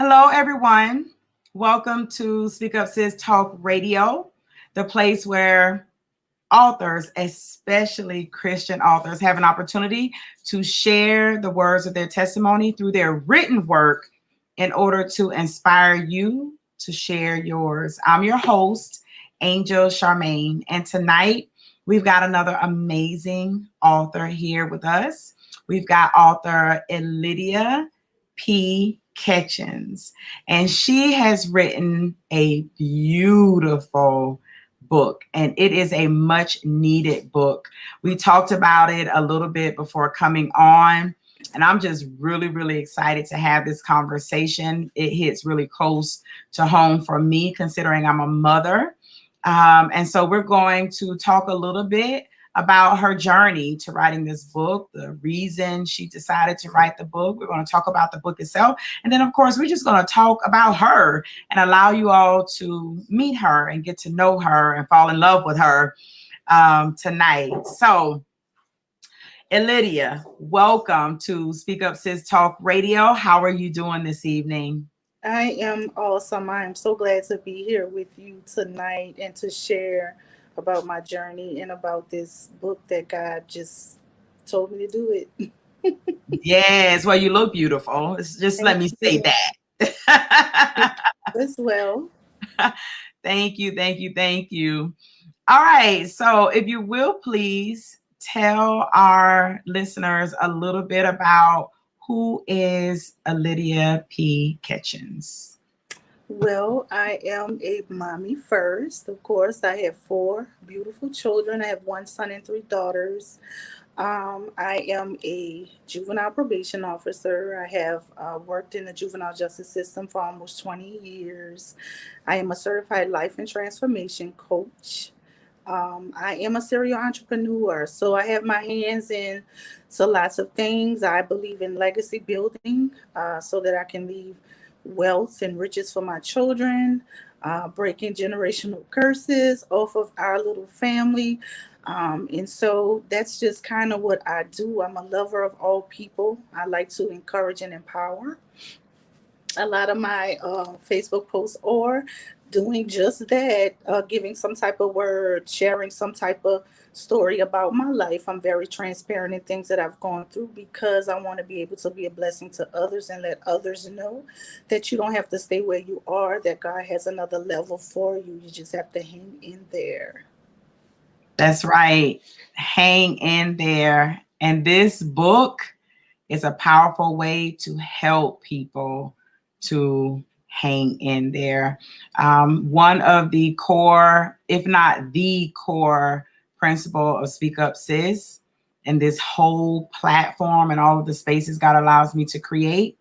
Hello, everyone. Welcome to Speak Up Sis Talk Radio, the place where authors, especially Christian authors, have an opportunity to share the words of their testimony through their written work in order to inspire you to share yours. I'm your host, Angel Charmaine, and tonight we've got another amazing author here with us. We've got author Elydia P. Ketchens, and she has written a beautiful book, and it is a much needed book. We talked about it a little bit before coming on, and I'm just really excited to have this conversation. It hits really close to home for me, considering I'm a mother. And so we're going to talk a little bit about her journey to writing this book, the reason she decided to write the book. We're going to talk about the book itself. And then, of course, we're just going to talk about her and allow you all to meet her and get to know her and fall in love with her tonight. So, Elydia, welcome to Speak Up Sis Talk Radio. How are you doing this evening? I am awesome. I am so glad to be here with you tonight and to share about my journey and about this book that God just told me to do it. Yes, well, you look beautiful. Just let me say that. As well. Thank you. All right, so if you will please tell our listeners a little bit about who is Elydia P. Ketchens. Well, I am a mommy first. Of course, I have 4 beautiful children. I have 1 son and 3 daughters. I am a juvenile probation officer. I have worked in the juvenile justice system for almost 20 years. I am a certified life and transformation coach. I am a serial entrepreneur, so I have my hands in so lots of things. I believe in legacy building so that I can leave wealth and riches for my children, breaking generational curses off of our little family. And so that's just kind of what I do. I'm a lover of all people. I like to encourage and empower. A lot of my Facebook posts are doing just that, giving some type of word, sharing some type of story about my life. I'm very transparent in things that I've gone through because I want to be able to be a blessing to others and let others know that you don't have to stay where you are, that God has another level for you. You just have to hang in there. That's right. Hang in there. And this book is a powerful way to help people to hang in there. One of the core, if not the core principle of Speak Up Sis and this whole platform and all of the spaces God allows me to create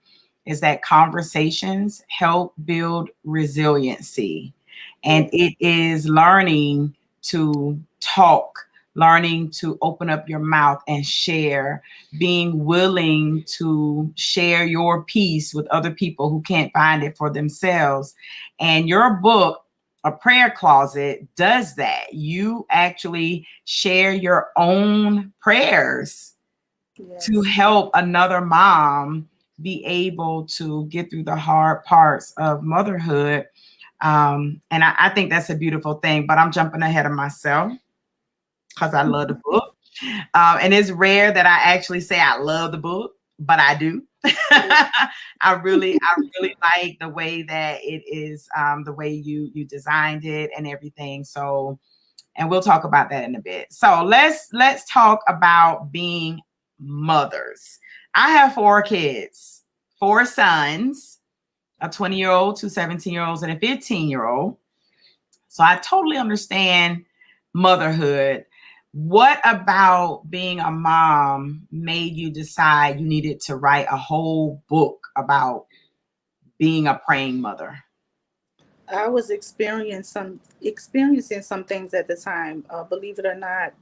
is that conversations help build resiliency. And it is learning to talk, learning to open up your mouth and share, being willing to share your piece with other people who can't find it for themselves. And your book, A Prayer Closet, does that. You actually share your own prayers to help another mom be able to get through the hard parts of motherhood. And I think that's a beautiful thing, but I'm jumping ahead of myself because I love the book. And it's rare that I actually say I love the book, but I do. I really like the way that it is, the way you designed it and everything. So, and we'll talk about that in a bit. So let's talk about being mothers. I have 4 kids, 4 sons, a 20-year-old, 2 17-year-olds, and a 15-year-old. So I totally understand motherhood. What about being a mom made you decide you needed to write a whole book about being a praying mother? I was experiencing some things at the time. Believe it or not,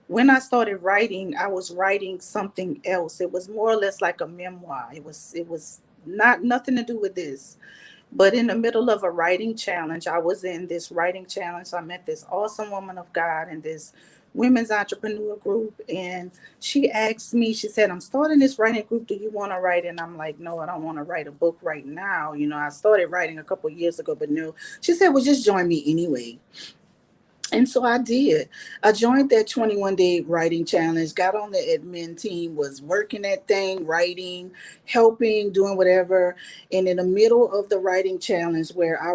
when I started writing, I was writing something else. It was more or less like a memoir. It was not nothing to do with this. But in the middle of a writing challenge, I was in this writing challenge. I met this awesome woman of God and this women's entrepreneur group. And she asked me, she said, I'm starting this writing group. Do you want to write? And I'm like, no, I don't want to write a book right now. You know, I started writing a couple of years ago, but no. She said, well, just join me anyway. And so I did. I joined that 21-day writing challenge, got on the admin team, was working that thing, writing, helping, doing whatever. And in the middle of the writing challenge, where I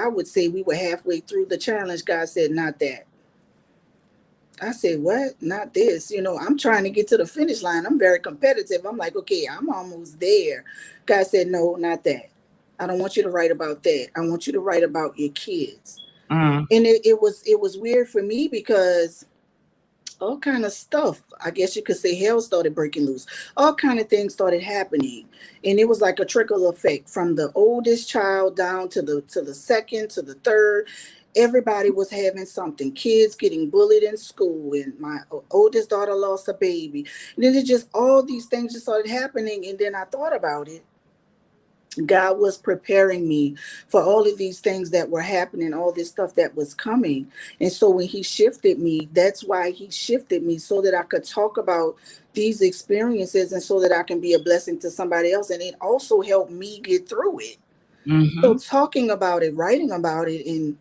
would say we were halfway through the challenge, God said, not that. I said, what? Not this. You know, I'm trying to get to the finish line. I'm very competitive. I'm like, okay, I'm almost there. God said, no, not that. I don't want you to write about that. I want you to write about your kids. Mm. And it was weird for me because all kind of stuff, I guess you could say, hell started breaking loose. All kind of things started happening, and it was like a trickle effect from the oldest child down to the second to the third. Everybody was having something. Kids getting bullied in school, and my oldest daughter lost a baby. And then it just all these things just started happening, and then I thought about it. God was preparing me for all of these things that were happening, all this stuff that was coming. And so when he shifted me, that's why he shifted me, so that I could talk about these experiences and so that I can be a blessing to somebody else. And it also helped me get through it. So Mm-hmm. talking about it, writing about it, and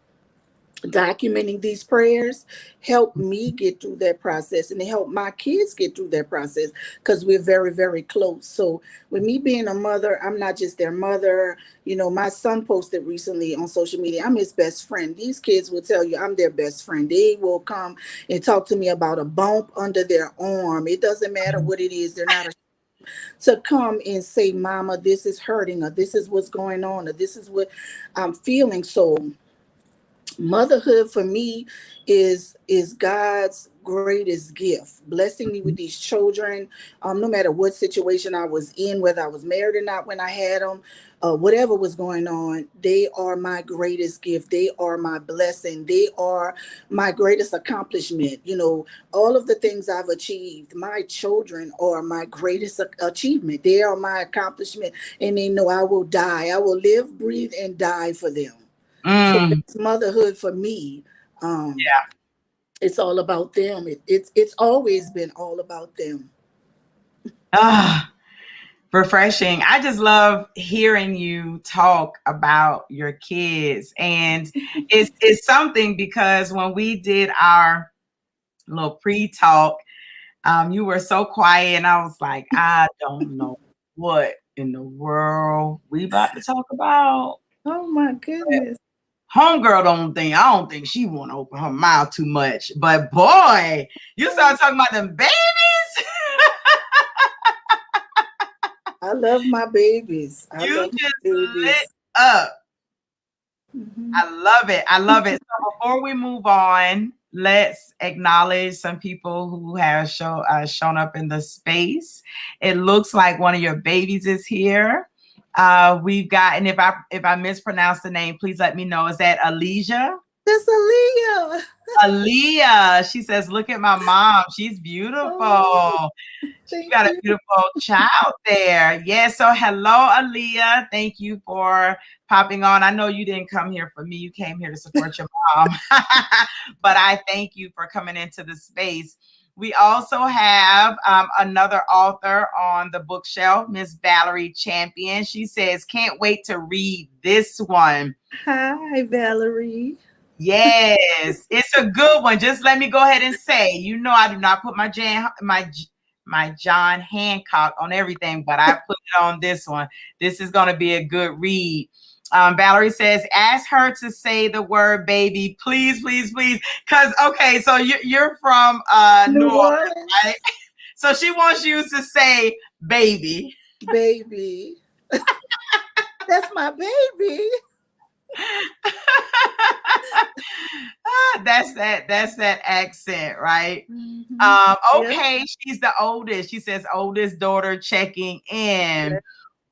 documenting these prayers helped me get through that process, and it helped my kids get through that process because we're very, very close. So with me being a mother, I'm not just their mother. You know, my son posted recently on social media, I'm his best friend. These kids will tell you I'm their best friend. They will come and talk to me about a bump under their arm. It doesn't matter what it is. They're not to come and say, mama, this is hurting, or this is what's going on, or this is what I'm feeling. So motherhood for me is God's greatest gift, blessing me with these children. No matter what situation I was in, whether I was married or not when I had them, whatever was going on, they are my greatest gift. They are my blessing. They are my greatest accomplishment. You know, all of the things I've achieved, my children are my greatest achievement. They are my accomplishment, and they know I will die, I will live, breathe, and die for them. So Mm. it's motherhood for me. Um, Yeah. it's all about them. It's always been all about them. Ah, refreshing. I just love hearing you talk about your kids. And it's something because when we did our little pre-talk, you were so quiet, and I was like, I don't know what in the world we about to talk about. Oh my goodness. Homegirl I don't think she want to open her mouth too much. But boy, you start talking about them babies. I love my babies. I You love my just lit babies. up. Mhm. I love it. I love it. So before we move on, let's acknowledge some people who have shown up in the space. It looks like one of your babies is here. We've got, and if I mispronounce the name, please let me know. Is that Elydia? That's Aaliyah. Aaliyah. She says, "Look at my mom. She's Oh, beautiful. She's thank got a you. beautiful child there." Yeah. So hello, Aaliyah. Thank you for popping on. I know you didn't come here for me. You came here to support your mom. But I thank you for coming into the space. We also have another author on the bookshelf, Miss Valerie Champion. She says, "Can't wait to read this one." Hi, Valerie. Yes, it's a good one. Just let me go ahead and say, I do not put my John Hancock on everything, but I put it on this one. This is going to be a good read. Valerie says, ask her to say the word baby, please, please, please. Because, okay, so you're from New New Orleans, right? Orleans, So she wants you to say baby. baby. That's my baby. That's that accent, right? Hmm. Yep. Okay, she's the oldest. She says oldest daughter checking in.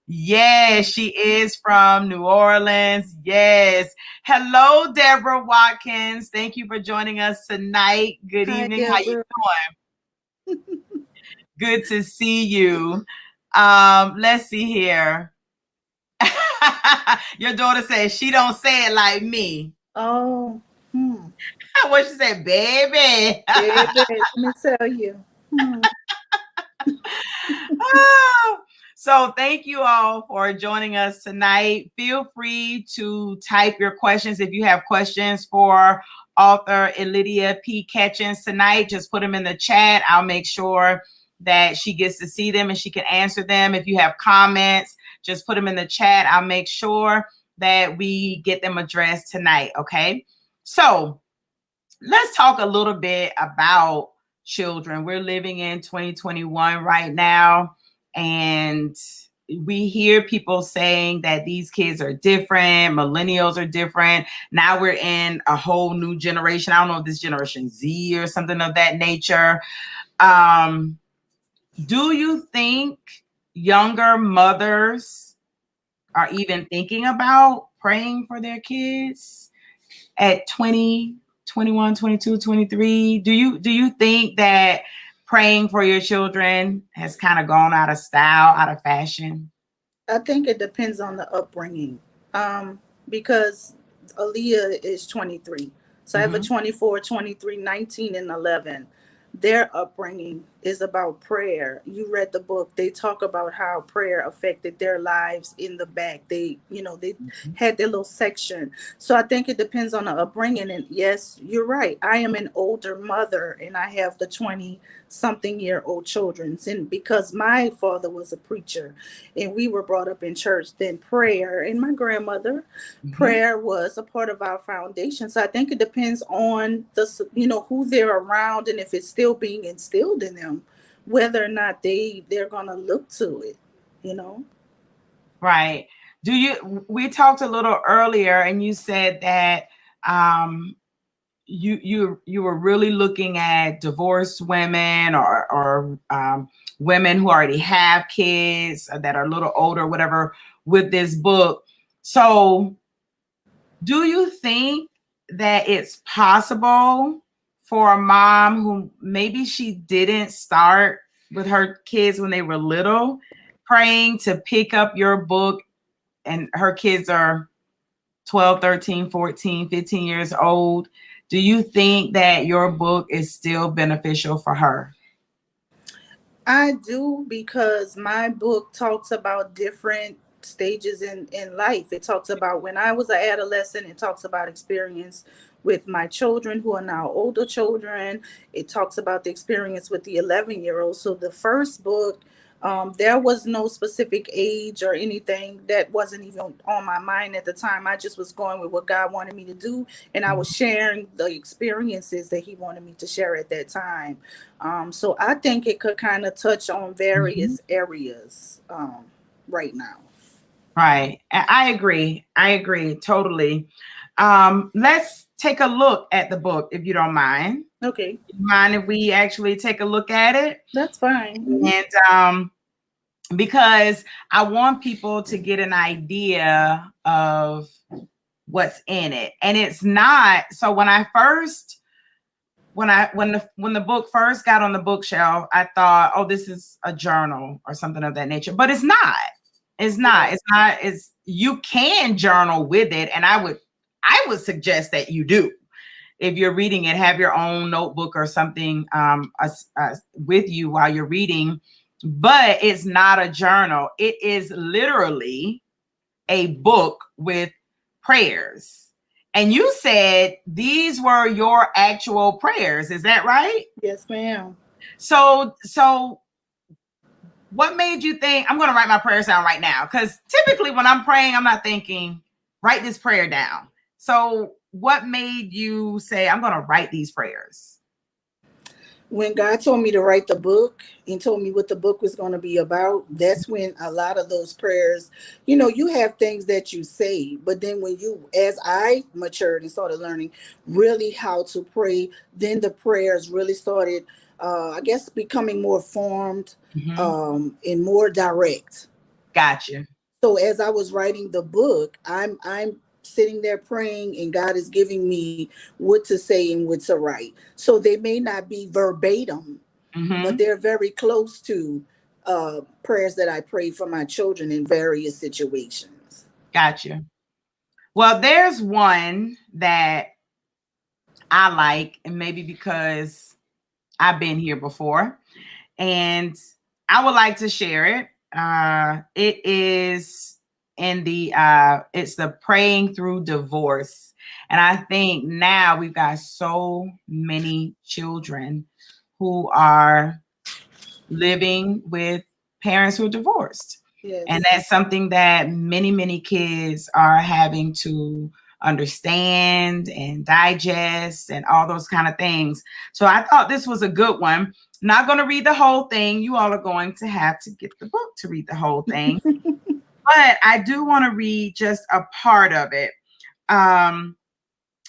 Yes, she is from New Orleans. Yes. Hello, Deborah Watkins. Thank you for joining us tonight. Good Hi, evening. How you Deborah. doing? Good to see you. Let's see here. Your daughter says she don't say it like me. Oh, hmm. What she said, baby. Baby, let me tell you. Oh, so thank you all for joining us tonight. Feel free to type your questions if you have questions for author Elydia P. Ketchens tonight. Just put them in the chat. I'll make sure that she gets to see them and she can answer them. If you have comments, just put them in the chat. I'll make sure that we get them addressed tonight. Okay. So let's talk a little bit about children. We're living in 2021 right now, and we hear people saying that these kids are different, millennials are different. Now we're in a whole new generation. I don't know if this generation Z or something of that nature. Do you think younger mothers are even thinking about praying for their kids at 20, 21, 22, 23? Do you think that praying for your children has kind of gone out of style, out of fashion? I think it depends on the upbringing. Because Aaliyah is 23. So I have a 24, 23, 19, and 11. Their upbringing is about prayer. You read the book. They talk about how prayer affected their lives in the back. They had their little section. So I think it depends on the upbringing. And yes, you're right. I am an older mother and I have the 20-something-year-old children. And because my father was a preacher and we were brought up in church, then prayer and my grandmother, prayer was a part of our foundation. So I think it depends on who they're around and if it's still being instilled in them, whether or not they're gonna look to it. Right. We talked a little earlier and you said that you were really looking at divorced women or women who already have kids that are a little older, whatever, with this book. So do you think that it's possible for a mom who maybe she didn't start with her kids when they were little, praying, to pick up your book and her kids are 12, 13, 14, 15 years old? Do you think that your book is still beneficial for her? I do, because my book talks about different stages in life. It talks about when I was an adolescent. It talks about experience with my children who are now older children. It talks about the experience with the 11-year-old. So the first book, there was no specific age or anything. That wasn't even on my mind at the time. I just was going with what God wanted me to do, and I was sharing the experiences that He wanted me to share at that time. So I think it could kind of touch on various areas right now. Right. I agree. I agree totally. Let's take a look at the book, if you don't mind. Okay. Mind if we actually take a look at it? That's fine. And because I want people to get an idea of what's in it. And it's not, so when the book first got on the bookshelf, I thought, oh, this is a journal or something of that nature. But it's not. It's not. It's you can journal with it. And I would suggest that you do. If you're reading it, have your own notebook or something with you while you're reading. But it's not a journal. It is literally a book with prayers. And you said these were your actual prayers. Is that right? Yes, ma'am. So what made you think I'm going to write my prayers down right now? Because typically when I'm praying, I'm not thinking, write this prayer down. So what made you say, I'm going to write these prayers? When God told me to write the book and told me what the book was going to be about, that's when a lot of those prayers, you have things that you say, but then as I matured and started learning really how to pray, then the prayers really started, I guess, becoming more formed and more direct. Gotcha. So as I was writing the book, I'm sitting there praying, and God is giving me what to say and what to write. So they may not be verbatim, but they're very close to prayers that I prayed for my children in various situations. Gotcha. Well, there's one that I like, and maybe because I've been here before, and I would like to share it. It is in the it's the Praying Through Divorce. And I think now we've got so many children who are living with parents who are divorced. And Yes. that's something that many, many kids are having to understand and digest and all those kind of things. So I thought this was a good one. Not going to read the whole thing. You all are going to have to get the book to read the whole thing. But I do want to read just a part of it.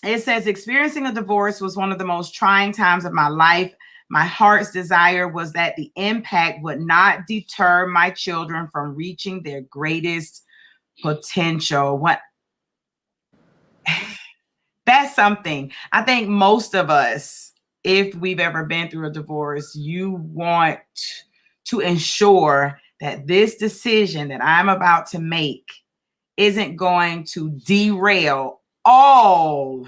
It says, experiencing a divorce was one of the most trying times of my life. My heart's desire was that the impact would not deter my children from reaching their greatest potential. That's something. I think most of us, if we've ever been through a divorce, you want to ensure that this decision that I'm about to make isn't going to derail all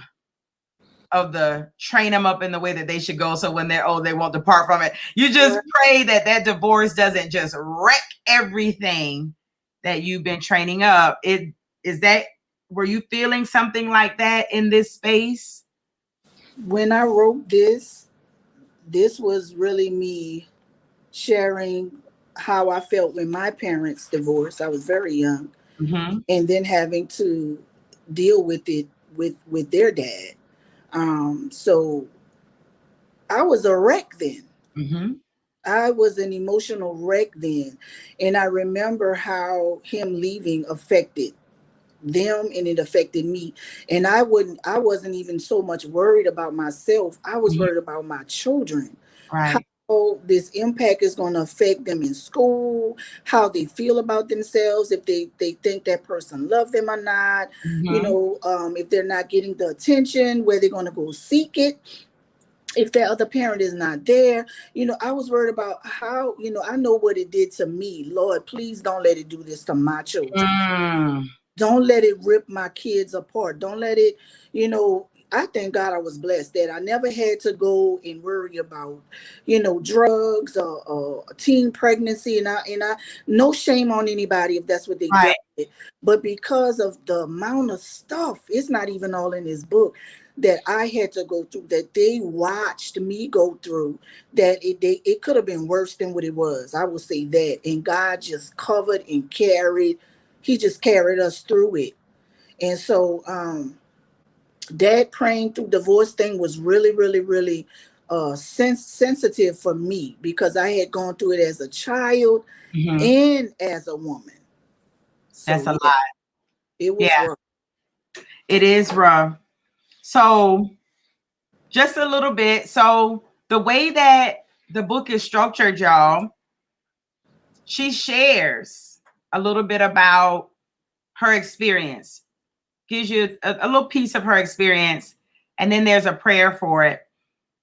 of the train them up in the way that they should go. So when they're old, they won't depart from it. You just pray that that divorce doesn't just wreck everything that you've been training up. Were you feeling something like that in this space? When I wrote this was really me sharing how I felt when my parents divorced. I was very young, and then having to deal with it with their dad. So I was a wreck then. I was an emotional wreck then, and I remember how him leaving affected them and it affected me. And I wasn't even so much worried about myself. I was worried about my children. Right. How this impact is going to affect them in school, how they feel about themselves, if they think that person loved them or not, if they're not getting the attention, where they're going to go seek it if that other parent is not there. I was worried about how, I know what it did to me. Lord, please don't let it do this to my children. Don't let it rip my kids apart. Don't let it, I thank God I was blessed that I never had to go and worry about, drugs or teen pregnancy. And I, no shame on anybody if that's what they do. But because of the amount of stuff, it's not even all in this book that I had to go through, that they watched me go through, that it could have been worse than what it was. I will say that. And God just covered and carried. He just carried us through it. And so that Praying Through Divorce thing was really, really, really sensitive for me, because I had gone through it as a child and as a woman. So, that's a lot. It was rough. It is rough. So just a little bit. So the way that the book is structured, y'all, she shares a little bit about her experience, gives you a little piece of her experience, and then there's a prayer for it.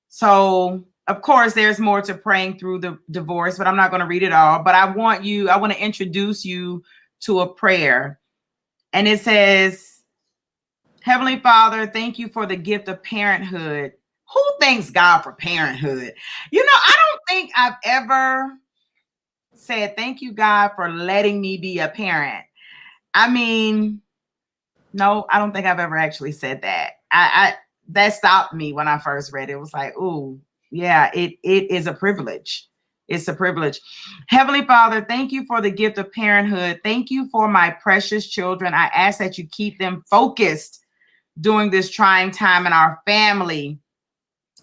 So, of course, there's more to Praying Through the Divorce, but I'm not going to read it all. But I want to introduce you to a prayer. And it says, Heavenly Father, thank you for the gift of parenthood. Who thanks God for parenthood? I don't think I've ever said, thank you, God, for letting me be a parent. I mean, no, I don't think I've ever actually said that. That stopped me when I first read it. It was like, ooh, yeah, it is a privilege. It's a privilege. Heavenly Father, thank you for the gift of parenthood. Thank you for my precious children. I ask that you keep them focused during this trying time in our family.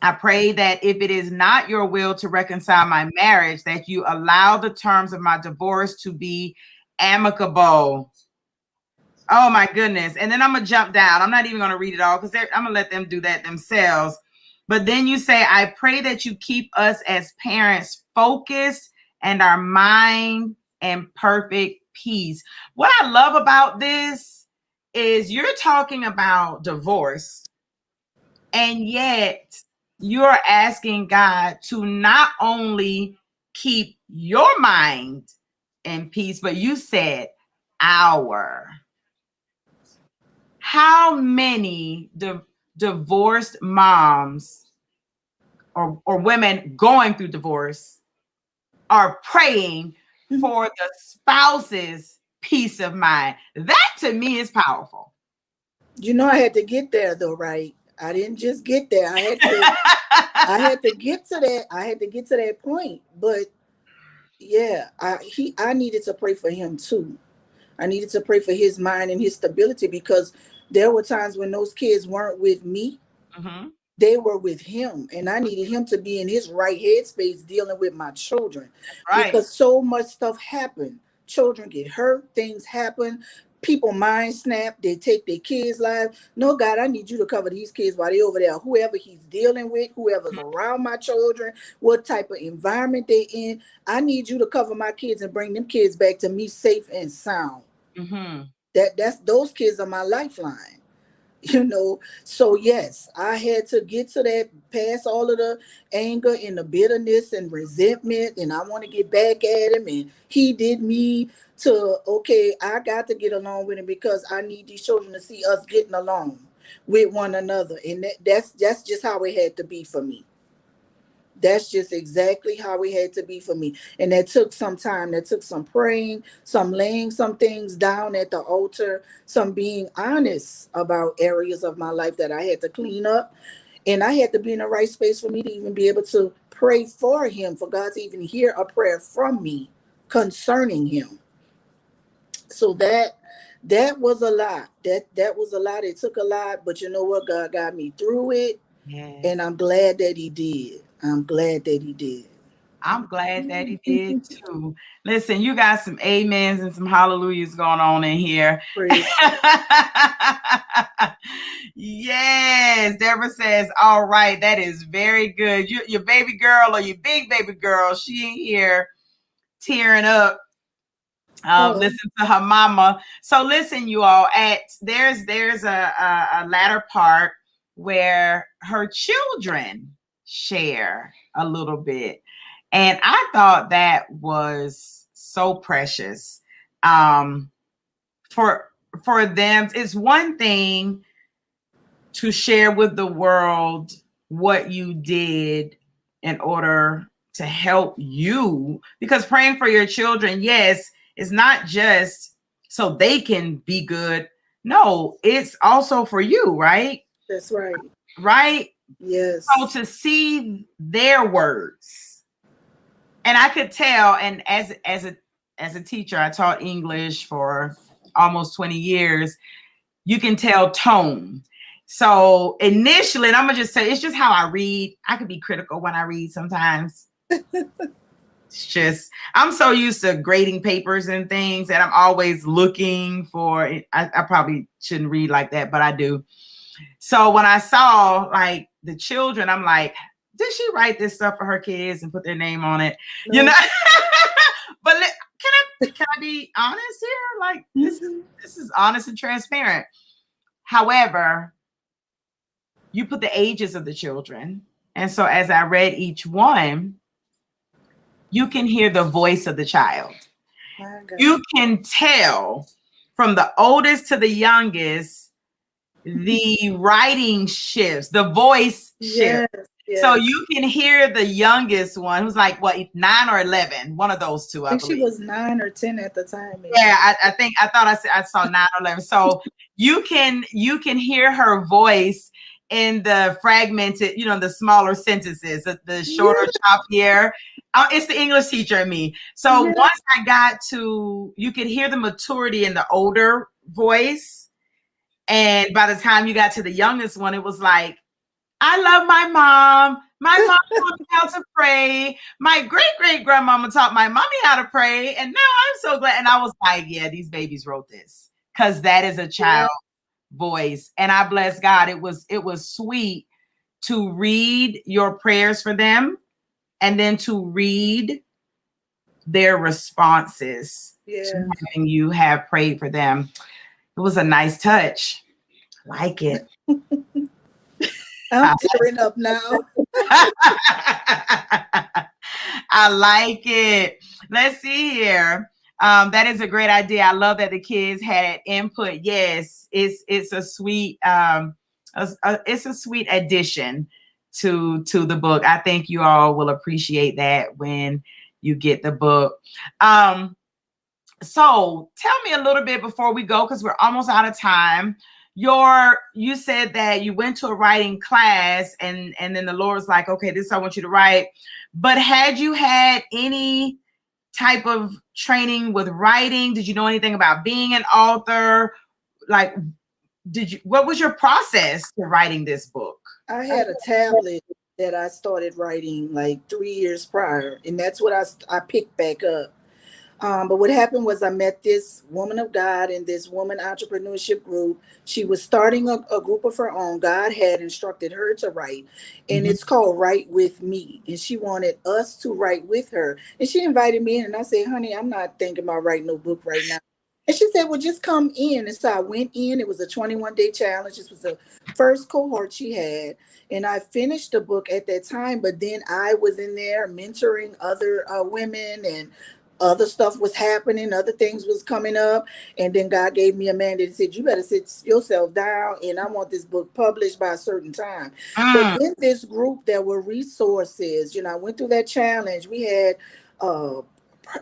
I pray that if it is not your will to reconcile my marriage, that you allow the terms of my divorce to be amicable. Oh my goodness. And then I'm going to jump down. I'm not even going to read it all because I'm going to let them do that themselves. But then you say, I pray that you keep us as parents focused and our mind in perfect peace. What I love about this is you're talking about divorce, and yet you're asking God to not only keep your mind in peace, but you said our. How many divorced moms or women going through divorce are praying for the spouse's peace of mind. That to me is powerful. You know, I had to get there though, right? I didn't just get there. I had to get to that. I had to get to that point. But yeah, I needed to pray for him too. I needed to pray for his mind and his stability, because there were times when those kids weren't with me. Mm-hmm. They were with him, and I needed him to be in his right headspace dealing with my children. Right. Because so much stuff happened. Children get hurt, things happen, people mind snap, they take their kids' lives. No, God, I need you to cover these kids while they're over there. Whoever he's dealing with, whoever's around my children, what type of environment they in, I need you to cover my kids and bring them kids back to me safe and sound. Mm-hmm. That's those kids are my lifeline. You know, so yes, I had to get to that, past all of the anger and the bitterness and resentment, and I want to get back at him, and he did me, to okay, I got to get along with him because I need these children to see us getting along with one another, and that's just how it had to be for me. That's just exactly how it had to be for me. And that took some time. That took some praying, some laying some things down at the altar, some being honest about areas of my life that I had to clean up. And I had to be in the right space for me to even be able to pray for him, for God to even hear a prayer from me concerning him. So that was a lot. That was a lot. It took a lot, but you know what? God got me through it. Yeah. And I'm glad that he did. I'm glad that he did. I'm glad that he did too. Listen, you got some amens and some hallelujahs going on in here. Yes, Deborah says, all right, that is very good. Your baby girl or your big baby girl, she in here tearing up. Listen to her mama. So listen, you all, there's a latter part where her children share a little bit. And I thought that was so precious. For them, it's one thing to share with the world what you did in order to help you, because praying for your children, yes, it's not just so they can be good. No, it's also for you, right? That's right. Right? Yes. So to see their words, and I could tell, and as a teacher, I taught English for almost 20 years, you can tell tone. So initially, and I'm gonna just say, it's just how I read. I could be critical when I read sometimes. It's just, I'm so used to grading papers and things that I'm always looking for. I probably shouldn't read like that, but I do. So when I saw like the children, I'm like, did she write this stuff for her kids and put their name on it? No. You know, but can I be honest here? Like this is honest and transparent. However, you put the ages of the children. And so as I read each one, you can hear the voice of the child. You can tell from the oldest to the youngest, the writing shifts, the voice shifts. Yes. So you can hear the youngest one, who's like, what, 9 or 11, one of those two, I believe. She was 9 or 10 at the time. Maybe. Yeah, I saw 9 or 11. So you can hear her voice in the fragmented, the smaller sentences, the shorter, choppier. It's the English teacher in me. So once I got to, you could hear the maturity in the older voice. And by the time you got to the youngest one, it was like, I love my mom. My mom taught me how to pray. My great-great-grandmama taught my mommy how to pray. And now I'm so glad. And I was like, yeah, these babies wrote this, because that is a child voice. And I bless God. It was sweet to read your prayers for them and then to read their responses to having you have prayed for them. It was a nice touch. Like it. I'm tearing up now. I like it. Let's see here. That is a great idea. I love that the kids had input. Yes, it's a sweet it's a sweet addition to the book. I think you all will appreciate that when you get the book. So tell me a little bit before we go, because we're almost out of time. You said that you went to a writing class and then the Lord was like, okay, this is I want you to write. But had you had any type of training with writing? Did you know anything about being an author? Like, what was your process to writing this book? I had a tablet that I started writing like 3 years prior, and that's what I picked back up. But what happened was I met this woman of God in this woman entrepreneurship group. She was starting a group of her own. God had instructed her to write, and it's called Write With Me. And she wanted us to write with her. And she invited me in, and I said, honey, I'm not thinking about writing no book right now. And she said, well, just come in. And so I went in. It was a 21-day challenge. This was the first cohort she had. And I finished the book at that time. But then I was in there mentoring other women, and other stuff was happening. Other things was coming up. And then God gave me a mandate and said, you better sit yourself down. And I want this book published by a certain time. But in this group, there were resources. You know, I went through that challenge. We had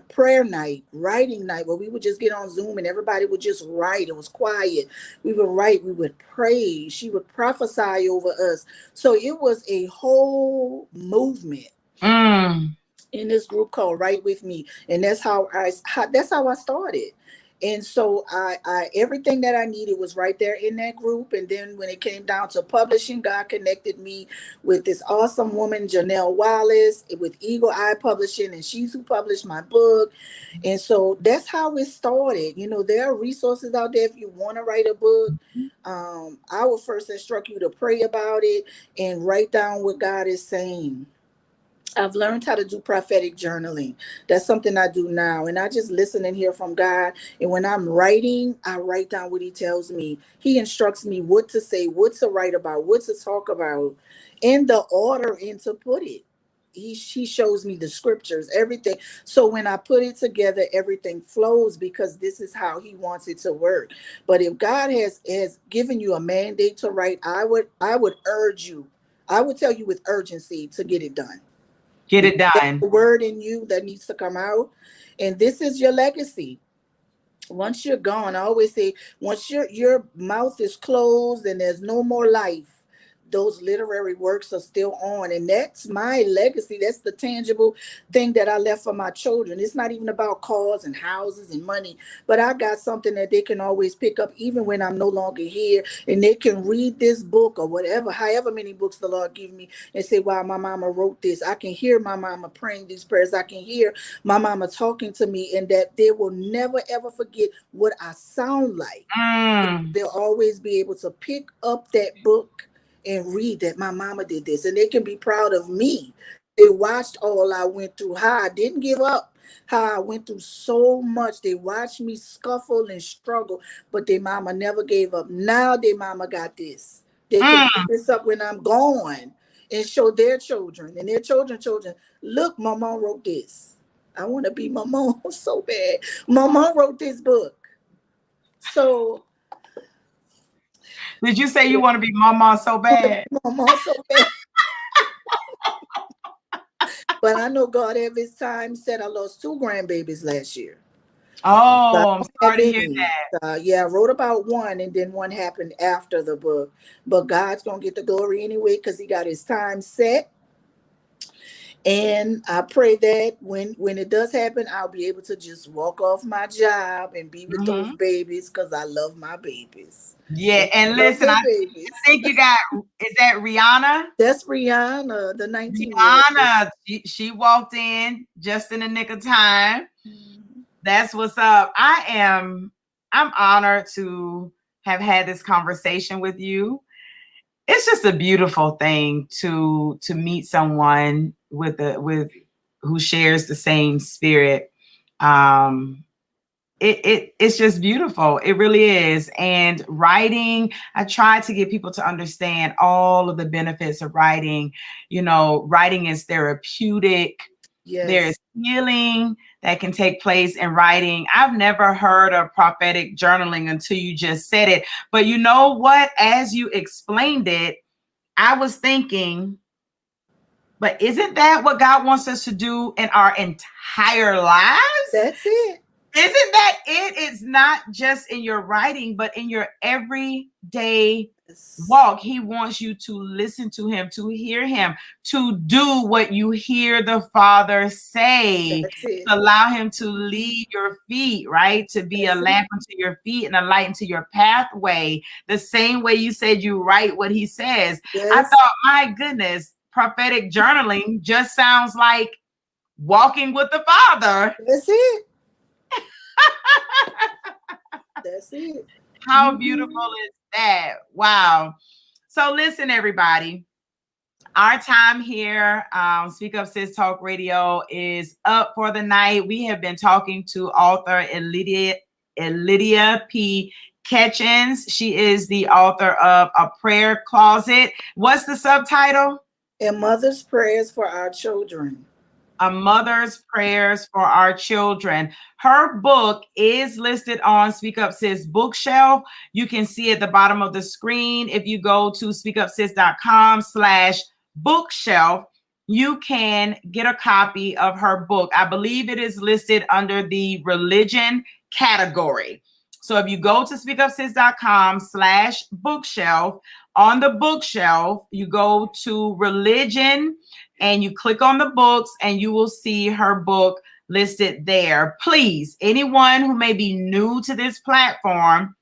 prayer night, writing night, where we would just get on Zoom and everybody would just write. It was quiet. We would write, we would pray. She would prophesy over us. So it was a whole movement in this group called Write With Me. And that's how I started. And so I everything that I needed was right there in that group. And then when it came down to publishing, God connected me with this awesome woman, Janelle Wallace, with Eagle Eye Publishing, and she's who published my book. And so that's how it started. You know, there are resources out there if you want to write a book. I will first instruct you to pray about it and write down what God is saying. I've learned how to do prophetic journaling. That's something I do now. And I just listen and hear from God. And when I'm writing, I write down what he tells me. He instructs me what to say, what to write about, what to talk about, and the order and to put it. He shows me the scriptures, everything. So when I put it together, everything flows because this is how he wants it to work. But if God has given you a mandate to write, I would urge you, I would tell you with urgency to get it done. Get it done. There's a word in you that needs to come out. And this is your legacy. Once you're gone, I always say, once your mouth is closed and there's no more life, those literary works are still on. And that's my legacy. That's the tangible thing that I left for my children. It's not even about cars and houses and money, but I got something that they can always pick up even when I'm no longer here, and they can read this book or whatever, however many books the Lord give me, and say, wow, my mama wrote this. I can hear my mama praying these prayers. I can hear my mama talking to me, and that they will never ever forget what I sound like. They'll always be able to pick up that book and read that my mama did this, and they can be proud of me. They watched all I went through, how I didn't give up, how I went through so much. They watched me scuffle and struggle, but their mama never gave up. Now their mama got this. They can pick this up when I'm gone and show their children and their children. Look, my mom wrote this. I want to be my mom so bad. My mom wrote this book. So did you say you want to be mama so bad? Mama so bad. But I know God have his time set. I lost 2 grandbabies last year. Oh, I'm sorry to hear that. Yeah, I wrote about one, and then one happened after the book. But God's going to get the glory anyway because he got his time set. And I pray that when it does happen, I'll be able to just walk off my job and be with those babies because I love my babies. Yeah, and listen, I think you got, is that Rihanna? That's Rihanna, the 19-year-old. Rihanna, she walked in just in the nick of time. That's what's up. I'm honored to have had this conversation with you. It's just a beautiful thing to meet someone with who shares the same spirit. It's just beautiful. It really is. And writing, I try to get people to understand all of the benefits of writing. You know, writing is therapeutic. Yes. There is healing that can take place in writing. I've never heard of prophetic journaling until you just said it. But you know what? As you explained it, I was thinking, but isn't that what God wants us to do in our entire lives? That's it. Isn't that it? It's not just in your writing, but in your everyday walk. He wants you to listen to him, to hear him, to do what you hear the Father say, to allow him to lead your feet, right? To be a lamp unto your feet and a light into your pathway. The same way you said you write what he says. Yes. I thought, my goodness, prophetic journaling just sounds like walking with the Father. That's it. That's it. How beautiful is that? Wow. So listen, everybody. Our time here, Speak Up Sis Talk Radio, is up for the night. We have been talking to author Elydia P. Ketchens. She is the author of A Prayer Closet. What's the subtitle? A Mother's Prayers for Our Children. A Mother's Prayers for Our Children. Her book is listed on Speak Up Sis bookshelf. You can see at the bottom of the screen. If you go to speakupsis.com/bookshelf, you can get a copy of her book. I believe it is listed under the religion category. So if you go to speakupsis.com/bookshelf, on the bookshelf, you go to religion and you click on the books and you will see her book listed there. Please, anyone who may be new to this platform,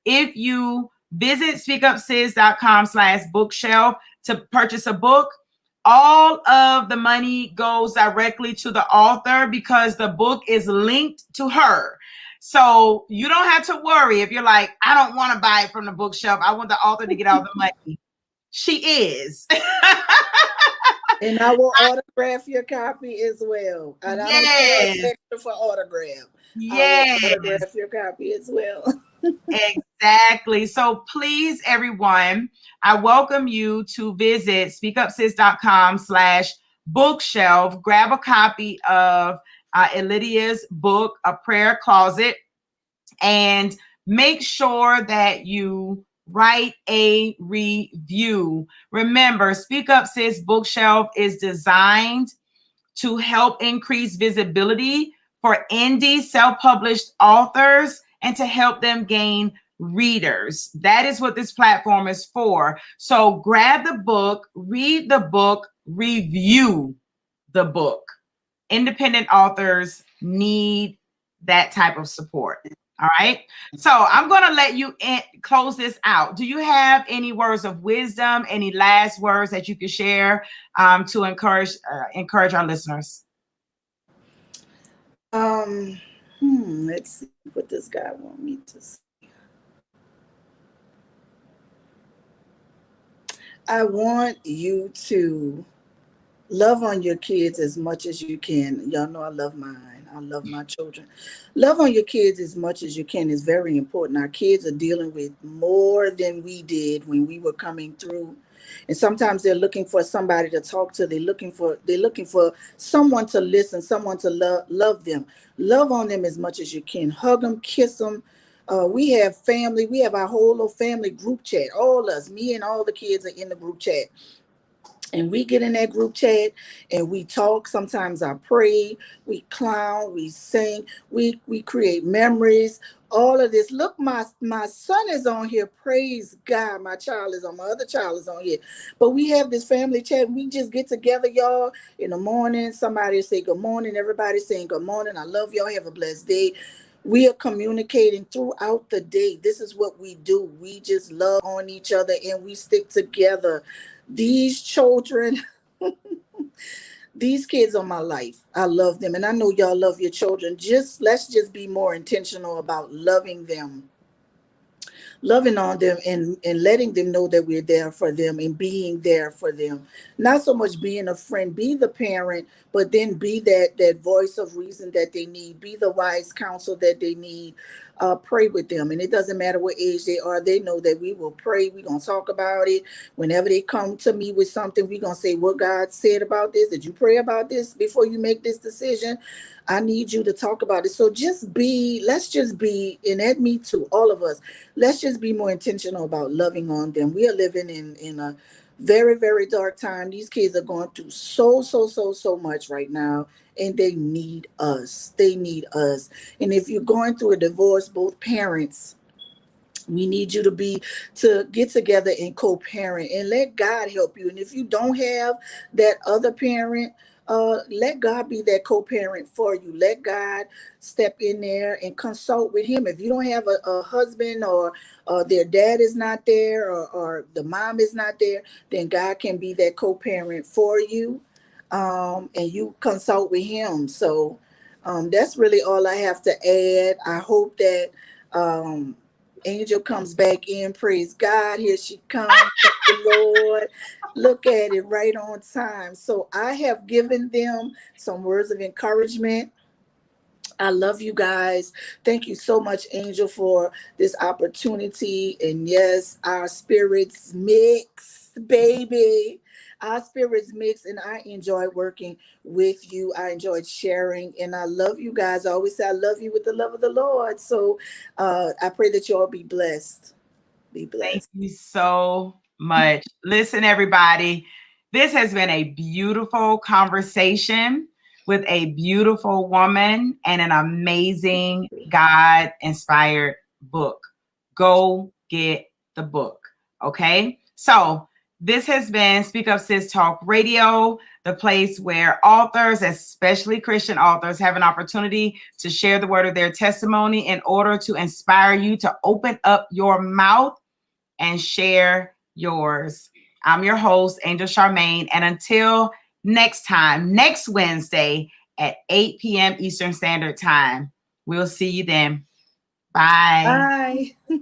if you visit speakupsis.com/bookshelf to purchase a book, all of the money goes directly to the author because the book is linked to her. So you don't have to worry if you're like, I don't want to buy it from the bookshelf. I want the author to get all the money. She is. And I will autograph your copy as well. And I don't charge extra for autograph. Yes. I will autograph your copy as well. Exactly. So please, everyone, I welcome you to visit speakupsis.com/bookshelf. Grab a copy of Elydia's book, A Prayer Closet, and make sure that you write a review. Remember, Speak Up Sis Bookshelf is designed to help increase visibility for indie self-published authors and to help them gain readers. That is what this platform is for. So grab the book, read the book, review the book. Independent authors need that type of support. All right. So I'm going to let you close this out. Do you have any words of wisdom, any last words that you could share to encourage our listeners? Let's see what this guy wants me to say. I want you to love on your kids as much as you can. Y'all know I love mine. I love my children. Love on your kids as much as you can is very important. Our kids are dealing with more than we did when we were coming through. And sometimes they're looking for somebody to talk to. They're looking for someone to listen, someone to love them. Love on them as much as you can. Hug them, kiss them. We have family. We have our whole little family group chat. All us, me and all the kids are in the group chat. And we get in that group chat and we talk. Sometimes I pray, we clown, we sing, we create memories, all of this. Look, my son is on here. Praise God. My other child is on here. But we have this family chat. We just get together, y'all, in the morning. Somebody say good morning. Everybody saying good morning. I love y'all. Have a blessed day. We are communicating throughout the day. This is what we do. We just love on each other and we stick together. These children, these kids are my life. I love them. And I know y'all love your children. Let's just be more intentional about loving them. loving on them and letting them know that we're there for them and being there for them. Not so much being a friend, be the parent, but then be that voice of reason that they need, be the wise counsel that they need. Pray with them. And it doesn't matter what age they are, they know that we will pray. We're going to talk about it. Whenever they come to me with something, we're going to say what God said about this. Did you pray about this before you make this decision? I need you to talk about it. So let's just be, and that me too, all of us, let's just be more intentional about loving on them. We are living in a very, very dark time. These kids are going through so much right now, and they need us. They need us. And if you're going through a divorce, both parents, we need you to get together and co-parent and let God help you. And if you don't have that other parent, let God be that co-parent for you. Let God step in there and consult with him. If you don't have a husband, or their dad is not there, or the mom is not there, then God can be that co-parent for you. And you consult with him. So that's really all I have to add. I hope that Angel comes back in. Praise God. Here she comes. Thank the Lord. Look at it, right on time. So I have given them some words of encouragement. I love you guys. Thank you so much, Angel, for this opportunity. And yes, our spirits mix, baby. Our spirits mix, and I enjoy working with you. I enjoyed sharing, and I love you guys. I always say I love you with the love of the Lord. So I pray that you all be blessed. Be Thank blessed. you so much. Listen, everybody, this has been a beautiful conversation with a beautiful woman and an amazing God inspired book. Go get the book. Okay. So this has been Speak Up Sis Talk Radio, the place where authors, especially Christian authors, have an opportunity to share the word of their testimony in order to inspire you to open up your mouth and share yours. I'm your host, Angel Charmaine. And until next time, next Wednesday at 8 p.m. Eastern Standard Time, we'll see you then. Bye. Bye.